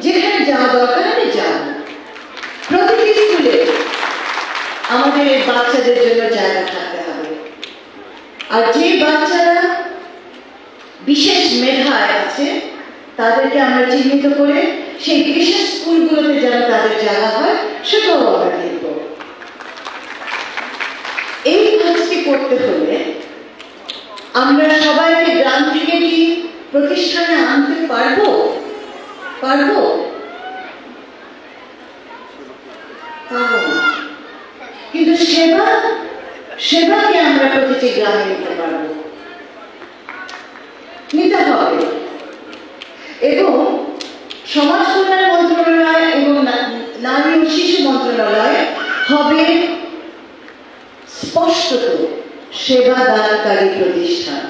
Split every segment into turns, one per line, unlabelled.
যেখানে যাওয়া দরকার আমি যাব। প্রতিটি স্কুলে আমাদের এই বাচ্চাদের জন্য জায়গা থাকতে হবে। আর যে বাচ্চারা বিশেষ মেধায় আছে তাদেরকে আমরা চিহ্নিত করে সেই বিশেষ স্কুলগুলোতে যেন তাদের জায়গা হয় সেটাও আমরা দেখব। এই কাজটি করতে হলে আমরা সবাইকে গ্রাম থেকে কি প্রতিষ্ঠানে আনতে পারবো? কিন্তু সেবাকে আমরা প্রতিটি গ্রামে নিতে পারবো, নিতে হবে। এবং সমাজ কল্যাণ মন্ত্রণালয় এবং নারী ও শিশু মন্ত্রণালয় হবে স্পষ্টত সেবা দানকারী প্রতিষ্ঠান।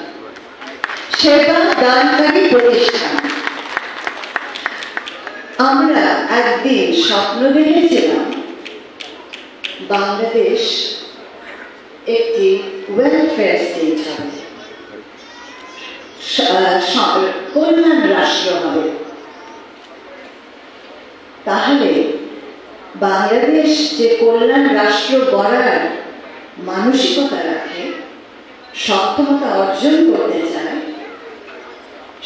আমরা একদিন স্বপ্ন দেখেছিলাম বাংলাদেশ একটি ওয়েলফেয়ার স্টেট হবে, কল্যাণ রাষ্ট্র হবে। তাহলে বাংলাদেশ যে কল্যাণ রাষ্ট্র গড়ার মানসিকতা রাখে, সক্ষমতা অর্জন করতে চায়,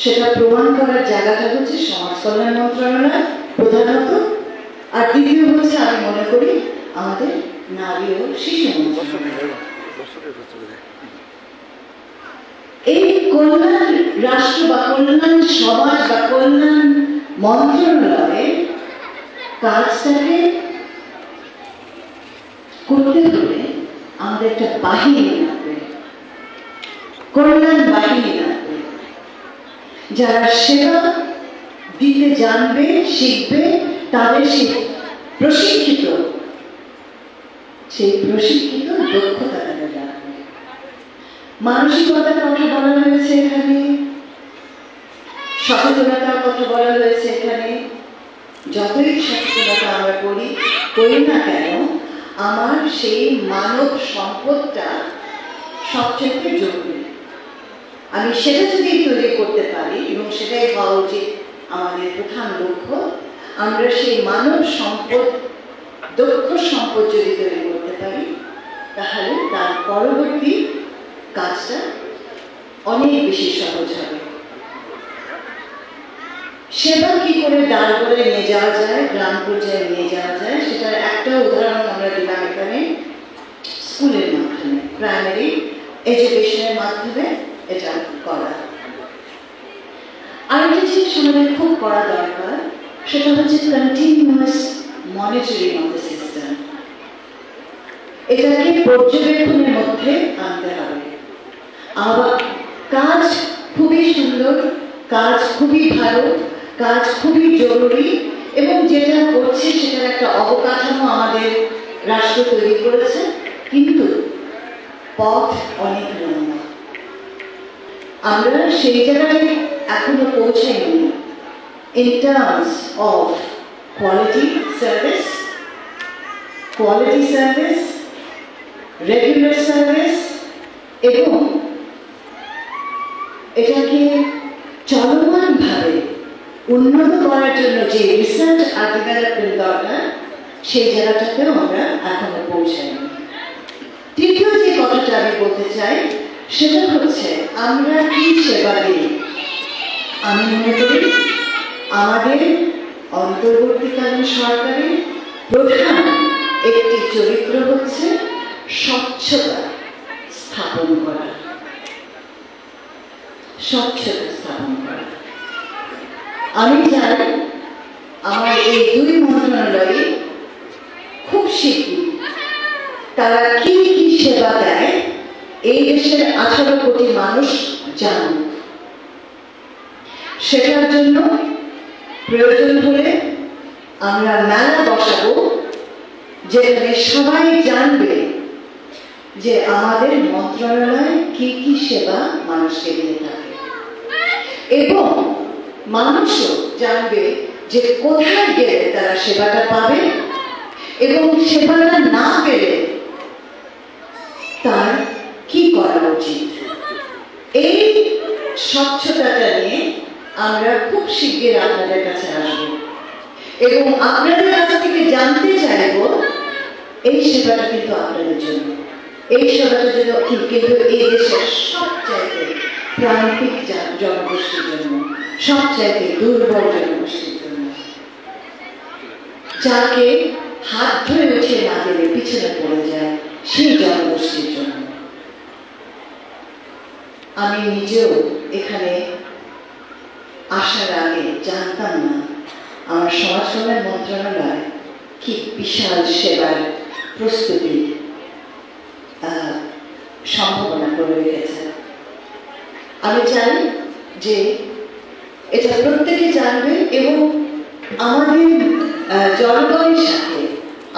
সেটা প্রমাণ করার জায়গাটা হচ্ছে সমাজ কল্যাণ মন্ত্রণালয় প্রধানত, আর দ্বিতীয় হচ্ছে আমি মনে করি আমাদের নারী ও শিশু মন্ত্রণালয়। এই কল্যাণ রাষ্ট্র বা কল্যাণ সমাজ বা কল্যাণ মন্ত্রণালয়ের কাজটাকে করতে হলে আমাদের একটা বাহিনী লাগবে, কল্যাণ বাহিনী লাগবে, যারা সেবা দিতে জানবে, শিখবে, তাদের সেই প্রশিক্ষিত দক্ষতা তাদের লাগবে। মানসিকতার কথা বলা হয়েছে এখানে, সচেতনতার কথা বলা হয়েছে এখানে। যতই সচেতনতা আমরা করি না কেন, আমার সেই মানব সম্পদটা সবচেয়ে জরুরি। আমি সেটা যদি তৈরি করতে পারি, এবং সেটাই হওয়া উচিত আমাদের প্রধান লক্ষ্য, আমরা সেই মানব সম্পদ, দক্ষ সম্পদ যদি তৈরি করতে পারি, তাহলে তার পরবর্তী কাজটা অনেক বেশি সহজ হবে। সেবা কি করে ডাল করে নিয়ে যাওয়া যায়, গ্রাম পর্যায়ে নিয়ে যাওয়া যায়, সেটার একটা উদাহরণ আমরা দিলাম এখানে। স্কুলের মাধ্যমে, প্রাইমারি এডুকেশনের মাধ্যমে এটা করা। আরেকটা জিনিস আমাদের খুব করা দরকার, সেটা হচ্ছে continuous monitoring of the system. এটাকে পর্যবেক্ষণের মধ্যে আনতে হবে। আবার কাজ খুবই সুন্দর, কাজ খুবই ভালো, কাজ খুবই জরুরি, এবং যেটা করছে সেটার একটা অবকাঠামো আমাদের রাষ্ট্র তৈরি করেছে, কিন্তু পথ অনেক লম্বা। আমরা সেই জায়গায় এখনো পৌঁছাইনি in terms of quality service, regular service, এবং এটাকে চলমান ভাবে উন্নত করার জন্য যে রিসার্চ আর ডেভেলপমেন্ট দরকার, সেই জায়গাটাতেও আমরা এখনো পৌঁছাইনি। তৃতীয় যে কথাটা আমি বলতে চাই, সেটা হচ্ছে আমরা কি সেবা দিই। আমি মনে করি আমাদের অন্তর্বর্তীকালীন সরকারের প্রধান একটি চরিত্র হচ্ছে স্বচ্ছতা স্থাপন করা। আমি জানি আমার এই দুই মন্ত্রণালয়ে খুব শিগগির তারা কি কি সেবা দেয় এই দেশের 18 কোটি মানুষ জানুক। সেটার জন্য প্রয়োজন হলে আমরা মেলা বসাবো, যেখানে সবাই জানবে যে আমাদের মন্ত্রণালয় কি কি সেবা মানুষকে দিয়ে থাকে, এবং মানুষও জানবে যে কোথায় গেলে তারা সেবাটা পাবে, এবং সেবাটা না পেলে তার কি করা উচিত। এই স্বচ্ছতাটা নিয়ে আমরা খুব শিগগির আপনাদের কাছে আসবো। এবং আপনাদের কাছ থেকে জানতে চাইব এই সেবাটা কিন্তু আপনাদের জন্য, এই সেবাটা যেন কিন্তু এই দেশের সবচাইতে প্রান্তিক জনগোষ্ঠীর জন্য, সবচাইতে দুর্বল জনগোষ্ঠীর জন্য, যাকে হাত ধরে উঠিয়ে না গেলে পিছনে পড়ে যায় সেই জনগোষ্ঠীর জন্য। আমি নিজেও এখানে আসার আগে জানতাম না আমার সমাজ কল্যাণ মন্ত্রণালয় কি বিশাল সেবার প্রস্তুতি সম্ভাবনা করে রেখেছে। আমি চাই যে এটা প্রত্যেকে জানবে এবং আমাদের জনগণের সাথে,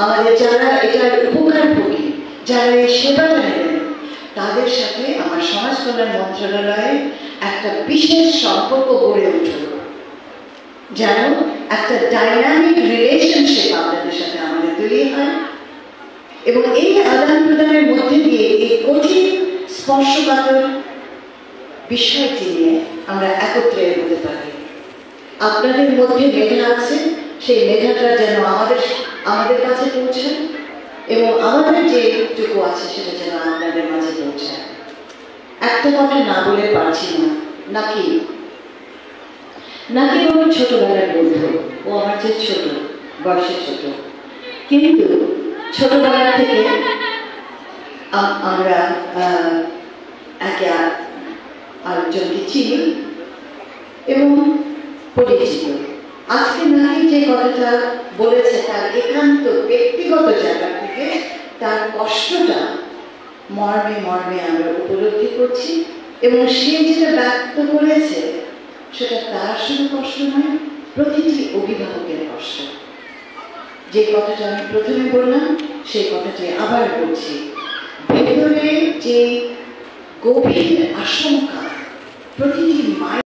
আমাদের যারা এটার উপকারভোগী, যারা এই সেবাটা নেবেন, তাদের সাথে আমার সমাজ কল্যাণ মন্ত্রণালয়ের একটা বিশেষ সম্পর্ক গড়ে উঠল, যেন একটা ডাইনামিক রিলেশনশিপ আপনাদের সাথে আমাদের তৈরি হয় এবং এই আদান প্রদানের মধ্যে দিয়ে এই কঠিন স্পর্শকাতর বিষয়টি নিয়ে আমরা একত্রে এগোতে পারি। আপনাদের মধ্যে মেধা আছে, সেই মেধাটা যেন আমাদের কাছে পৌঁছায় এবং আমাদের যেটুকু আছে সেটা যেন আপনাদের মাঝে পৌঁছায়। একটা কথা না বলে পারছি না, নাকি আমার ছোটবেলার বন্ধু, ও আমার চেয়ে ছোট, বয়সে ছোট, কিন্তু ছোটবেলা থেকে আমরা একে আরেকজনকে চিনি এবং পরিচিত। আজকে নাকি যে কথাটা বলেছে তার একান্ত ব্যক্তিগত জায়গা থেকে তার কষ্টটা মর্মে মর্মে আমরা উপলব্ধি করছি এবং সে যেটা ব্যক্ত করেছে সেটা তার শুধু কষ্ট নয়, প্রতিটি অভিভাবকের কষ্ট। যে কথাটা আমি প্রথমে বললাম সেই কথাটি আবার বলছি, ভেতরে যে গভীর আশঙ্কা প্রতিটি মায়ের